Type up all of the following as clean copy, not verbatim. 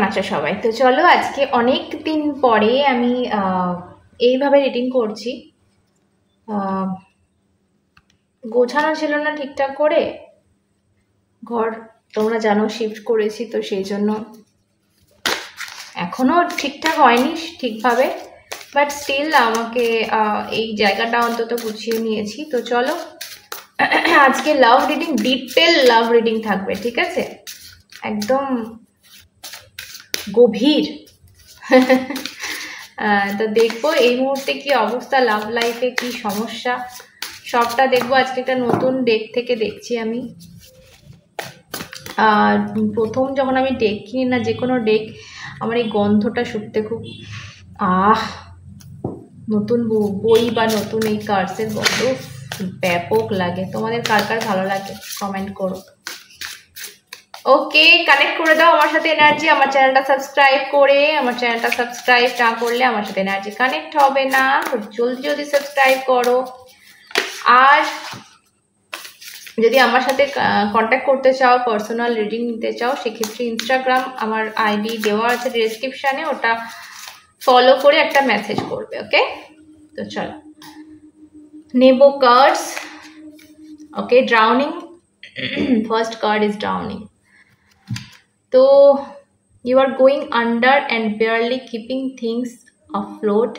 আছো সবাই? তো চলো আজকে অনেক দিন পরে আমি এইভাবে রিডিং করছি। গোছানো ছিল না ঠিকঠাক করে, ঘর তোমরা জানো শিফট করেছি, তো সেই জন্য এখনো ঠিকঠাক হয়নি ঠিকভাবে, বাট স্টিল আমাকে এই জায়গাটা অন্তত গুছিয়ে নিয়েছি। তো চলো আজকে love reading, detail love reading থাকবে, ঠিক আছে? একদম গভীর। তো দেখবো এই মুহূর্তে কি অবস্থা, লাভ লাইফে কি সমস্যা, সবটা দেখবো আজকে। একটা নতুন ডেক থেকে দেখছি আমি। প্রথম যখন আমি ডেক কিনি না, যে কোনো ডেক, আমার এই গন্ধটা শুকতে খুব নতুন বই বা নতুন এই কার্ডসের গন্ধ ব্যাপক লাগে। তোমাদের কার কার ভালো লাগে কমেন্ট করো। ওকে, কানেক্ট করে দাও আমার সাথে এনার্জি। আমার চ্যানেলটা সাবস্ক্রাইব করে, আমার চ্যানেলটা সাবস্ক্রাইব না করলে আমার সাথে এনার্জি কানেক্ট হবে না। জলদি জলদি সাবস্ক্রাইব করো। আর যদি আমার সাথে কন্ট্যাক্ট করতে চাও, পার্সোনাল রিডিং নিতে চাও, সেক্ষেত্রে ইনস্টাগ্রাম আমার আইডি দেওয়া আছে ডেসক্রিপশানে, ওটা ফলো করে একটা মেসেজ করবে। ওকে, তো চলো নেব cards. Okay, drowning. First card is drowning. So you are going under and barely keeping things afloat.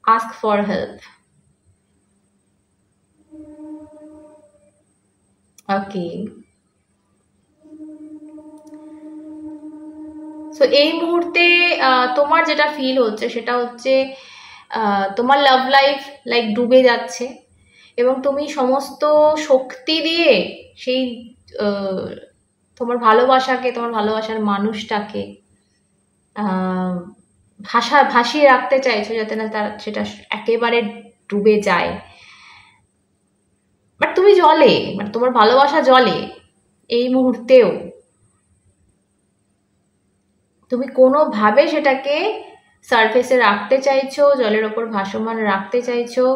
Ask for help. Okay. So এই মুহূর্তে তোমার যেটা ফিল হচ্ছে সেটা হচ্ছে তোমার লাভ লাইফ লাইক ডুবে যাচ্ছে, এবং তুমি সমস্ত শক্তি দিয়ে সেই তোমার ভালোবাসাকে, তোমার ভালোবাসার মানুষটাকে ভাসিয়ে রাখতে চাইছো, যাতে না তার সেটা একেবারে ডুবে যায়। বাট তুমি জলে, মানে তোমার ভালোবাসা জলে এই মুহূর্তেও। তুমি কোনোভাবে সেটাকে সারফেসে রাখতে চাইছো, জলের ওপর ভাসমান রাখতে চাইছো।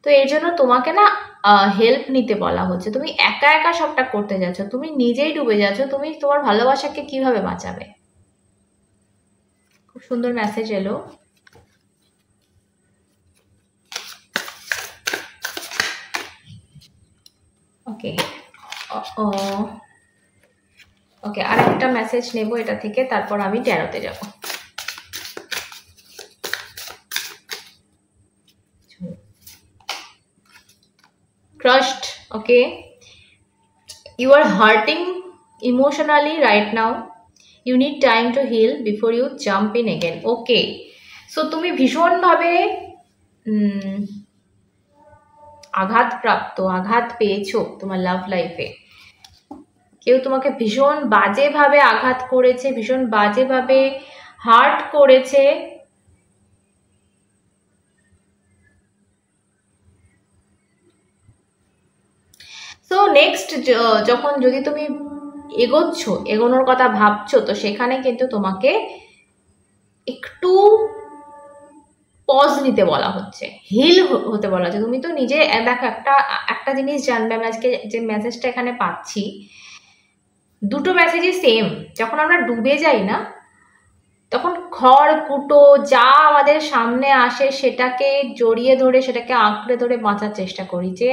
তো এর জন্য তোমাকে না হেল্প নিতে বলা হচ্ছে। তুমি একা একা সবটা করতে যাচ্ছ, তুমি নিজেই ডুবে যাচ্ছ। তুমি তোমার ভালোবাসাকে কিভাবে বাঁচাবে? খুব সুন্দর মেসেজ এলো। ওকে ওকে, আর একটা মেসেজ নেব এটা থেকে, তারপর আমি ট্যারোতে যাব। Crushed. Okay, you are hurting emotionally right now. You need time to heal before you jump in again. Okay, so তুমি ভীষণভাবে আঘাত পেয়েছো তোমার লাভ লাইফে। কেউ তোমাকে ভীষণ বাজেভাবে আঘাত করেছে, ভীষণ বাজেভাবে হার্ট করেছে। তো নেক্সট যখন যদি তুমি এগোনোর কথা ভাবছো, তো সেখানে কিন্তু তোমাকে একটু পজ নিতে বলা হচ্ছে, হিল হতে বলা হচ্ছে। তুমি তো নিজে দেখো, একটা জিনিস জানবে, আমি আজকে যে মেসেজটা এখানে পাচ্ছি, দুটো মেসেজই সেম। যখন আমরা ডুবে যাই না, তখন খড়কুটো যা আমাদের সামনে আসে সেটাকে জড়িয়ে ধরে, সেটাকে আঁকড়ে ধরে বাঁচার চেষ্টা করি, যে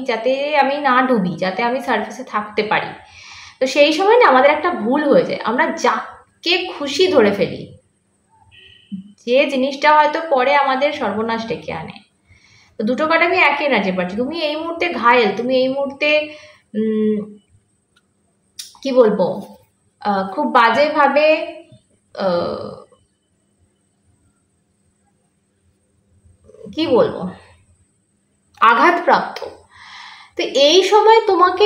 যাতে আমি না ডুবি, যাতে আমি সারফেসে থাকতে পারি। তো সেই সময় না আমাদের একটা ভুল হয়ে যায়, আমরা যাকে খুশি ধরে ফেলি, যে জিনিসটা হয়তো পরে আমাদের সর্বনাশ ডেকে আনে। তো দুটো কার্ড আমি একই এনার্জি পাচ্ছি। তুমি এই মুহূর্তে ঘায়েল, তুমি এই মুহূর্তে কি বলবো, খুব বাজেভাবে কি বলবো, আঘাতপ্রাপ্ত। তো এই সময় তোমাকে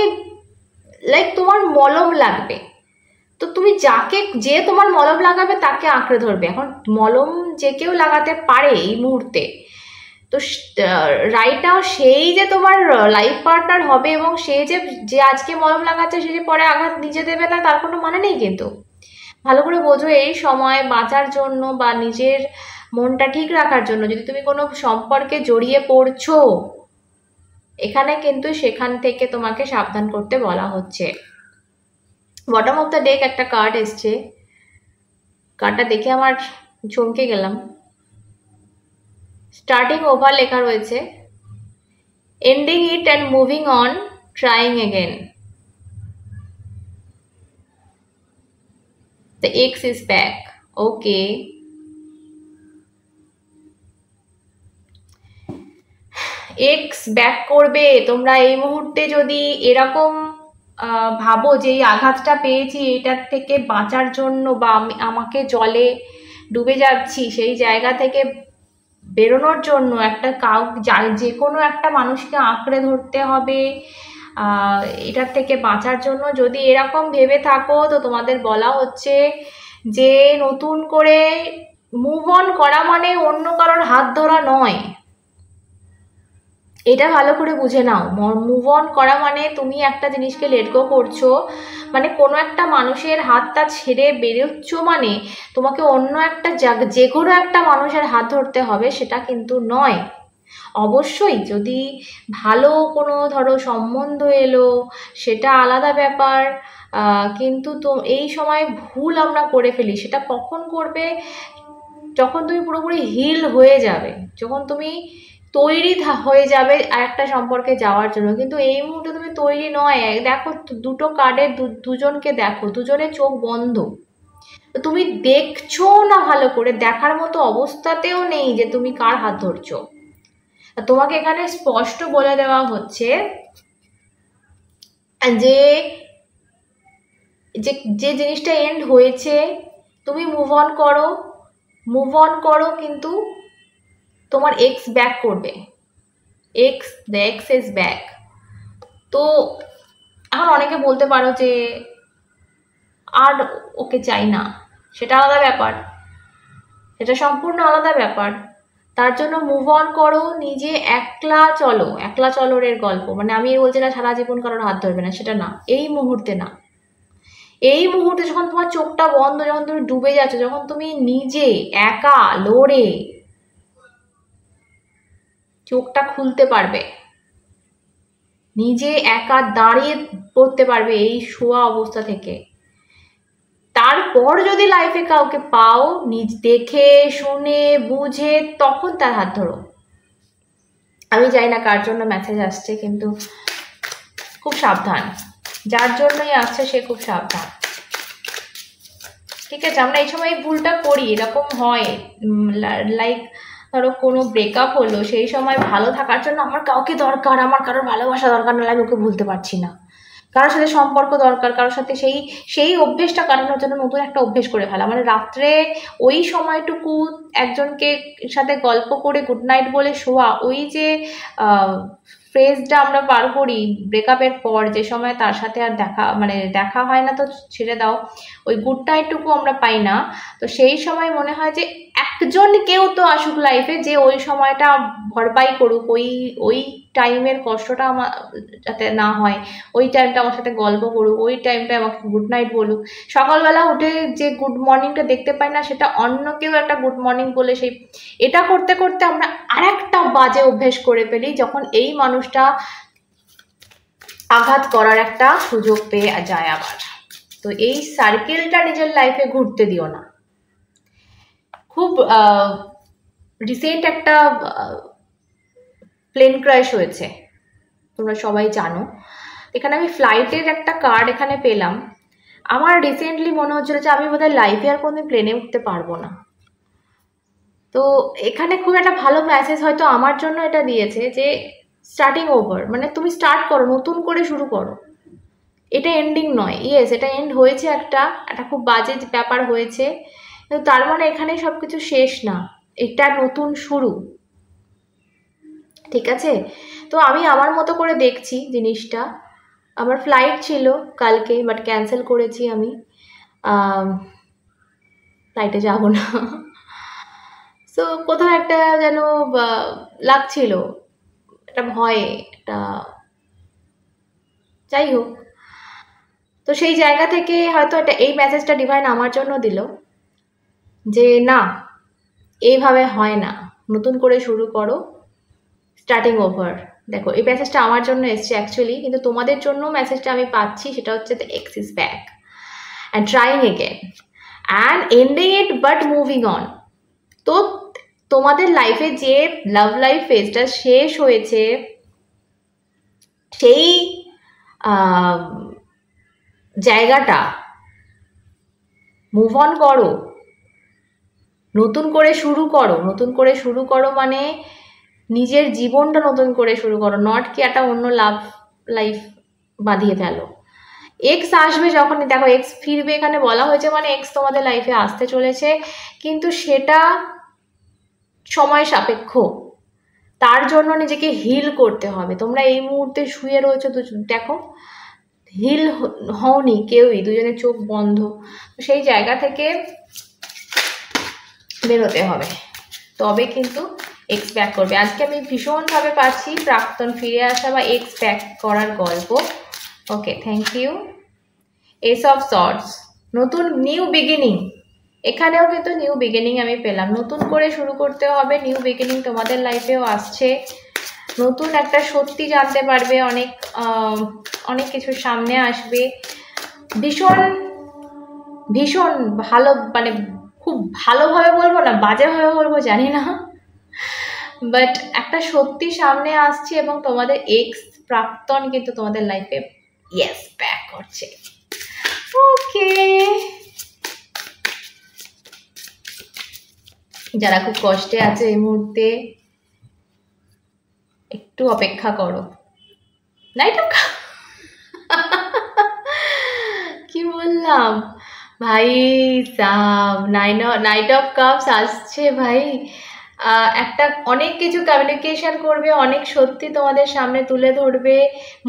লাইক তোমার মলম লাগবে। তো তুমি যে তোমার মলম লাগাবে তাকে আঁকড়ে ধরবে। এখন মলম যে কেউ লাগাতে পারে এই মুহূর্তে, তো রাইট নাও সেই যে তোমার লাইফ পার্টনার হবে, এবং সে যে আজকে মলম লাগাচ্ছে, সে যে পরে আঘাত নিজে দেবে না, তার কোনো মানে নেই। কিন্তু ভালো করে বোঝো, এই সময় বাঁচার জন্য বা নিজের মনটা ঠিক রাখার জন্য যদি তুমি কোনো সম্পর্কে জড়িয়ে পড়ছো, এখানে কিন্তু সেখান থেকে তোমাকে সাবধান করতে বলা হচ্ছে। বটম অফ দ্য ডেক একটা কার্ড এসছে, কার্ডটা দেখে আমার চমকে গেলাম। স্টার্টিং ওভার লেখা রয়েছে, ending it and moving on, trying again. The x is back. Okay, x back করবে। তোমরা এই মুহূর্তে যদি এরকম ভাবো যে এই আঘাতটা পেয়েছি, এটার থেকে বাঁচার জন্য বা আমাকে জলে ডুবে যাচ্ছি, সেই জায়গা থেকে বেরোনোর জন্য একটা যে কোনো একটা মানুষকে আঁকড়ে ধরতে হবে, এটার থেকে বাঁচার জন্য যদি এরকম ভেবে থাকো, তো তোমাদের বলা হচ্ছে যে নতুন করে মুভ অন করা মানে অন্য কারোর হাত ধরা নয়। এটা ভালো করে বুঝে নাও। মুভ অন করা মানে তুমি একটা জিনিসকে লেট গো করছো, মানে কোনো একটা মানুষের হাতটা ছেড়ে বেরোচ্ছ, মানে তোমাকে অন্য একটা যে কোনো একটা মানুষের হাত ধরতে হবে সেটা কিন্তু নয়। অবশ্যই যদি ভালো কোনো ধরো সম্বন্ধ এলো সেটা আলাদা ব্যাপার, কিন্তু তো এই সময় ভুল আমরা করে ফেলি। সেটা কখন করবে? যখন তুমি পুরোপুরি হিল হয়ে যাবে, যখন তুমি তৈরি হয়ে যাবে আর একটা সম্পর্কে যাওয়ার জন্য। কিন্তু এই মুহূর্তে তুমি তৈরি নয়। দেখো দুটো কার্ডের দুজনকে দেখো, দুজনের চোখ বন্ধ। তুমি দেখছো না ভালো করে, দেখার মতো অবস্থাতেও নেই যে তুমি কার হাত ধরছো। তোমাকে এখানে স্পষ্ট বলে দেওয়া হচ্ছে যে যে জিনিসটা এন্ড হয়েছে তুমি মুভ অন করো, মুভ অন করো, কিন্তু তোমার এক্স ব্যাক করবে। The x is back. তো এখন অনেকে বলতে পারো যে আর ওকে চাই না, সেটা আলাদা ব্যাপার, সেটা সম্পূর্ণ আলাদা ব্যাপার। তার জন্য মুভ অন করো, নিজে একলা চলো। একলা চলোর এর গল্প, মানে আমি বলছি না সারা জীবন কারোর হাত ধরবে না, সেটা না, এই মুহূর্তে না। এই মুহূর্তে যখন তোমার চোখটা বন্ধ, যখন তুমি ডুবে যাচ্ছ, যখন তুমি নিজে একা লড়ে চোখটা খুলতে পারবে, নিজে একা দাঁড়িয়ে পড়তে পারবে এই শোয়া অবস্থা থেকে, তারপর যদি লাইফে কাউকে পাও দেখে শুনে বুঝে, তখন তার হাত ধরো। আমি জানি না কার জন্য মেসেজ আসছে, কিন্তু খুব সাবধান, যার জন্যই আসছে সে খুব সাবধান। ঠিক আছে, আমরা এই সময় ভুলটা করি, এরকম হয়। লাইক ধরো কোনো ব্রেকআপ হলো, সেই সময় ভালো থাকার জন্য আমার কাউকে দরকার, আমার কারোর ভালোবাসা দরকার, না আমি ওকে ভুলতে পারছি না, কারোর সাথে সম্পর্ক দরকার, কারোর সাথে সেই অভ্যেসটা কাটানোর জন্য নতুন একটা অভ্যেস করে ফেলা। মানে রাত্রে ওই সময়টুকু একজনকে সাথে গল্প করে গুড নাইট বলে শোয়া, ওই যে ফ্রেজটা আমরা পার করি ব্রেকআপের পর, যে সময় তার সাথে আর দেখা হয় না, তো ছেড়ে দাও, ওই গুড নাইটটুকু আমরা পাই না। তো সেই সময় মনে হয় যে একজন কেউ তো আসুক লাইফে, যে ওই সময়টা ভরপাই করুক, ওই টাইমের কষ্টটা আমার যাতে না হয়, ওই টাইমটা আমার সাথে গল্প করুক, ওই টাইমটা আমাকে গুড নাইট বলুক। সকালবেলা উঠে যে গুড মর্নিংটা দেখতে পাই না, সেটা অন্য কেউ একটা গুড মর্নিং বলে, এটা করতে করতে আমরা আরেকটা বাজে অভ্যেস করে ফেলি, যখন এই মানুষটা আঘাত করার একটা সুযোগ পেয়ে যায় আবার। তো এই সার্কেলটা নিজের লাইফে ঘুরতে দিও না। খুব রিসেন্ট একটা প্লেন ক্র্যাশ হয়েছে, তোমরা সবাই জানো। এখানে আমি ফ্লাইটের একটা কার্ড এখানে পেলাম। আমার রিসেন্টলি মনে হচ্ছিল যে আমি বোধহয় লাইফে আর কোনোদিন প্লেনে উঠতে পারবো না। তো এখানে খুব একটা ভালো মেসেজ হয়তো আমার জন্য এটা দিয়েছে, যে স্টার্টিং ওভার, মানে তুমি স্টার্ট করো, নতুন করে শুরু করো। এটা এন্ডিং নয়। ইয়েস, এটা এন্ড হয়েছে, একটা খুব বাজে ব্যাপার হয়েছে, কিন্তু তার মানে এখানে সব কিছু শেষ না, এটা নতুন শুরু। ঠিক আছে, তো আমি আমার মতো করে দেখছি জিনিসটা। আমার ফ্লাইট ছিল কালকে, বাট ক্যান্সেল করেছি আমি, ফ্লাইটে যাব না। সো কোথাও একটা যেন লাগছিল, একটা ভয়, একটা, যাই হোক। তো সেই জায়গা থেকে হয়তো এই মেসেজটা ডিভাইন আমার জন্য দিল, যে না, এইভাবে হয় না, নতুন করে শুরু করো, স্টার্টিং ওভার। দেখো, এই মেসেজটা আমার জন্য এসছে অ্যাকচুয়ালি, কিন্তু তোমাদের জন্য মেসেজটা আমি পাচ্ছি, সেটা হচ্ছে the x is back and trying again. And ending it but moving on. তো তোমাদের লাইফে যে লাভ লাইফ ফেজটা শেষ হয়েছে সেই জায়গাটা মুভ অন করো, নতুন করে শুরু করো। নতুন করে শুরু করো মানে নিজের জীবনটা নতুন করে শুরু করো, নট কি একটা অন্য লাভ লাইফ বাঁধিয়ে ফেলো। এক্স আসবে যখনই, দেখো এক্স ফিরবে এখানে বলা হয়েছে মানে এক্স তোমাদের লাইফে আসতে চলেছে, কিন্তু সেটা সময় সাপেক্ষ। তার জন্য নিজেকে হিল করতে হবে। তোমরা এই মুহূর্তে শুয়ে রয়েছো, দেখো হিল হওনি কেউই, দুজনের চোখ বন্ধ। সেই জায়গা থেকে বেরোতে হবে, তবে কিন্তু এক্স ব্যাক করবে। আজকে আমি ভীষণভাবে পাচ্ছি প্রাক্তন ফিরে আসা বা এক্স ব্যাক করার গল্প। Okay, thank you. As of sorts, নতুন নিউ বিগিনিং। এখানেও কিন্তু নিউ বিগিনিং আমি পেলাম, নতুন করে শুরু করতে হবে। নিউ বিগিনিং তোমাদের লাইফেও আসছে, নতুন একটা সত্যি জানতে পারবে, অনেক অনেক কিছু সামনে আসবে। ভীষণ ভীষণ ভালো, মানে খুব ভালোভাবে বলবো না বাজেভাবে বলবো জানি না, বাট একটা সত্যি সামনে আসছে এবং তোমাদের এক্স প্রাক্তন কিন্তু তোমাদের লাইফে ইয়েস ব্যাক করছে। ওকে, যারা খুব কষ্টে আছে এই মুহূর্তে একটু অপেক্ষা করো। নাইট অফ কি বললাম ভাই সাব, নাইট অফ কাপস আসছে ভাই। একটা অনেক কিছু কমিউনিকেশন করবে, অনেক সত্যি তোমাদের সামনে তুলে ধরবে,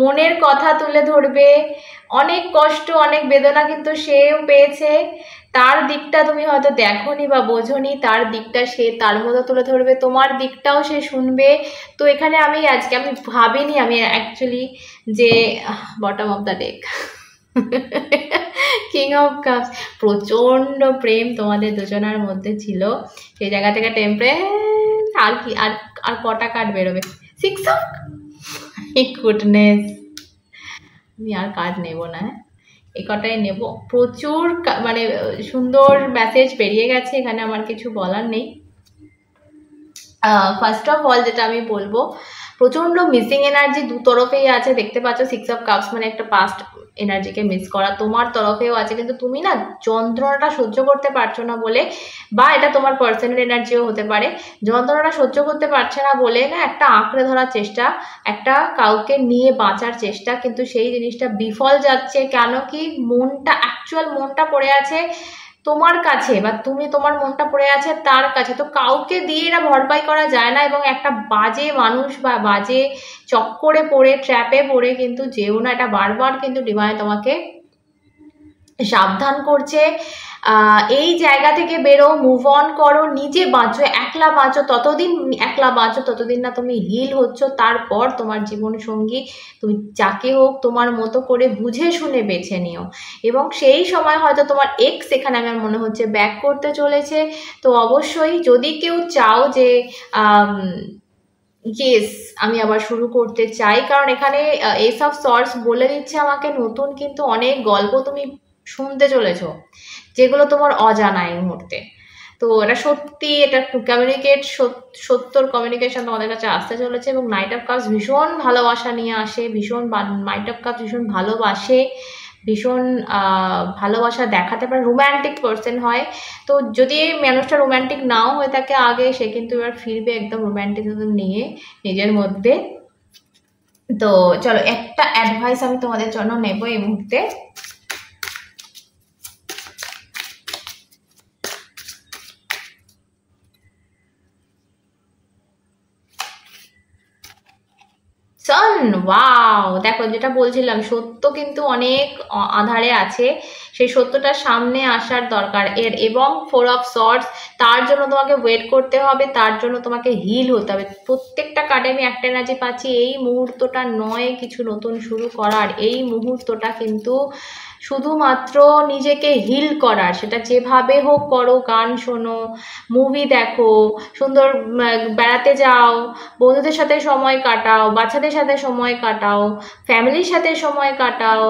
মনের কথা তুলে ধরবে। অনেক কষ্ট অনেক বেদনা কিন্তু সেও পেয়েছে, তার দিকটা তুমি হয়তো দেখোনি বা বোঝোনি, তার দিকটা সে তার মতো তুলে ধরবে, তোমার দিকটাও সে শুনবে। তো এখানে আমি আজকে আমি ভাবিনি আমি অ্যাকচুয়ালি যে bottom of the deck king of cups, প্রচণ্ড প্রেম তোমাদের দুজনের মধ্যে ছিল, সেই জায়গা থেকে টেম্পারেন্স। আর কি আর আর কটা কার্ড বেরোবে? সিক্স অফ গুডনেস, আমি আর কার্ড নেব না, এই কটাই নেব। প্রচুর মানে সুন্দর মেসেজ বেরিয়ে গেছে, এখানে আমার কিছু বলার নেই। ফার্স্ট অফ অল যেটা আমি বলবো, প্রচণ্ড মিসিং এনার্জি দু তরফেই আছে, দেখতে পাচ্ছ। সিক্স অফ কাপস মানে একটা পাস্ট এনার্জিকে মিস করা তোমার তরফেও আছে, কিন্তু তুমি না যন্ত্রণাটা সহ্য করতে পারছো না বলে, বা এটা তোমার পার্সোনাল এনার্জিও হতে পারে, যন্ত্রণাটা সহ্য করতে পারছে না বলে না একটা আঁকড়ে ধরার চেষ্টা, একটা কাউকে নিয়ে বাঁচার চেষ্টা, কিন্তু সেই জিনিসটা বিফল যাচ্ছে। কেন কি মনটা, অ্যাকচুয়াল মনটা পড়ে আছে তোমার কাছে, বা তুমি তোমার মনটা পড়ে আছে তার কাছে। তো কাউকে দিয়ে এটা ভরপাই করা যায় না, এবং একটা বাজে মানুষ বা বাজে চক্করে পড়ে, ট্র্যাপে পড়ে কিন্তু যেও না, এটা বারবার কিন্তু ডিভাইন তোমাকে সাবধান করছে। এই জায়গা থেকে বেরো, মুভ অন করো, নিজে বাঁচো, একলা বাঁচো ততদিন, একলা বাঁচো ততদিন না তুমি হিল হচ্ছ। তারপর তোমার জীবন সঙ্গী তুমি যাকে হোক তোমার মতো করে বুঝে শুনে বেছে নিও, এবং সেই সময় হয়তো তোমার এক্স এখানে আমার মনে হচ্ছে ব্যাক করতে চলেছে। তো অবশ্যই যদি কেউ চাও যে ইয়েস আমি আবার শুরু করতে চাই, কারণ এখানে এস অফ সর্টস বলে দিচ্ছে আমাকে নতুন কিন্তু অনেক গল্প তুমি শুনতে চলেছ, যেগুলো তোমার অজানা এই মুহূর্তে। তো এটা সত্যি, এটা সত্যর কমিউনিকেশন তোমাদের কাছে আসতে চলেছে। এবং নাইট অফ কাপস ভীষণ ভালোবাসা নিয়ে আসে, ভীষণ নাইট অফ কাপস ভীষণ ভালোবাসে, ভীষণ ভালোবাসা দেখাতে পারে, রোম্যান্টিক পার্সন হয়। তো যদি এই মানুষটা রোম্যান্টিক নাও হয়ে থাকে আগে, সে কিন্তু এবার ফিরবে একদম রোম্যান্টিসিজম নিয়ে নিজের মধ্যে। তো চলো একটা অ্যাডভাইস আমি তোমাদের জন্য নেব এই মুহূর্তে। সান, ওয়াও, দেখো যেটা বলছিলাম, সত্য কিন্তু অনেক আধারে আছে, সেই সত্যটা সামনে আসার দরকার এর। এবং ফোর অফ সর্টস, তার জন্য তোমাকে ওয়েট করতে হবে, তার জন্য তোমাকে হিল হতে হবে। প্রত্যেকটা কার্ডে আমি একটা এনার্জি পাচ্ছি, এই মুহূর্তটা নয় কিছু নতুন শুরু করার, এই মুহূর্তটা কিন্তু শুধুমাত্র নিজেকে হিল করার, সেটা যেভাবে হোক করো, গান শোনো, মুভি দেখো, সুন্দর বেড়াতে যাও, বন্ধুদের সাথে সময় কাটাও, বাচ্চাদের সাথে সময় কাটাও, ফ্যামিলির সাথে সময় কাটাও,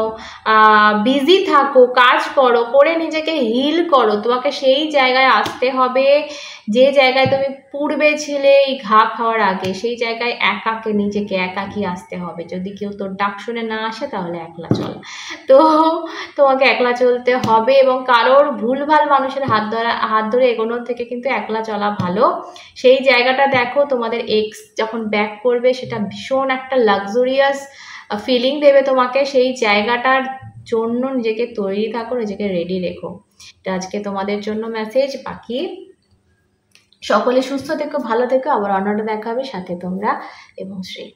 বিজি থাকো, কাজ করো, করে নিজেকে হিল করো। তোমাকে সেই জায়গায় আসতে হবে যে জায়গায় তুমি পূর্বে ছিলে এই ঘা খাওয়ার আগে, সেই জায়গায় একাকে নিজেকে একাকী আসতে হবে। যদি কেউ তোর ডাক শুনে না আসে তাহলে একলা চল। তো তোমাকে একলা চলতে হবে, এবং কারোর ভুলভাল মানুষের হাত ধরে এগোনোর থেকে কিন্তু একলা চলা ভালো। সেই জায়গাটা দেখো, তোমাদের এক্স যখন ব্যাক করবে সেটা ভীষণ একটা লাক্সারিয়াস ফিলিং দেবে তোমাকে। সেই জায়গাটার জন্য নিজেকে তৈরি থাকো, নিজেকে রেডি রেখো। এটা আজকে তোমাদের জন্য মেসেজ। বাকি সকলে সুস্থ থেকো, ভালো থেকো। আবার অন্যটা দেখা হবে, সাথে তোমরা এবং শ্রী।